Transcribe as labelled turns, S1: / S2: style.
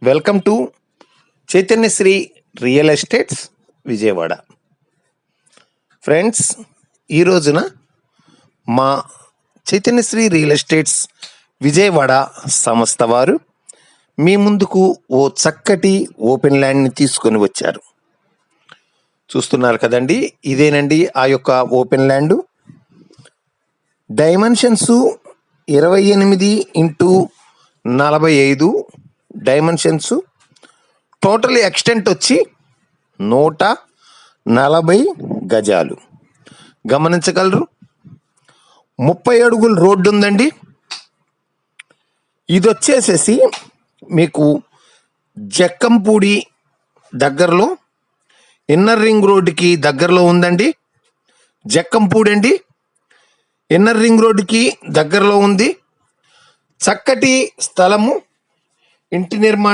S1: Welcome to Chaitanyasri real estates Vijayawada. Friends, ఈ రోజున మా చైతన్యశ్రీ రియల్ ఎస్టేట్స్ విజయవాడ సంస్థ వారు మీ ముందుకు ఓ చక్కటి ఓపెన్ ల్యాండ్ని తీసుకొని వచ్చారు. చూస్తున్నారు కదండి, ఇదేనండి ఆ యొక్క open land. Dimensions 28x45 dimensions. Total extent వచ్చి 140 గజాలు గమనించగలరు. 30 అడుగుల రోడ్డు ఉందండి. ఇది వచ్చేసేసి మీకు జక్కంపూడి దగ్గరలో, ఇన్నర్ రింగ్ రోడ్డుకి దగ్గరలో ఉందండి. జక్కంపూడి అండి, ఇన్నర్ రింగ్ రోడ్డుకి దగ్గరలో ఉంది. చక్కటి స్థలము, ఇంటి నిర్మాణం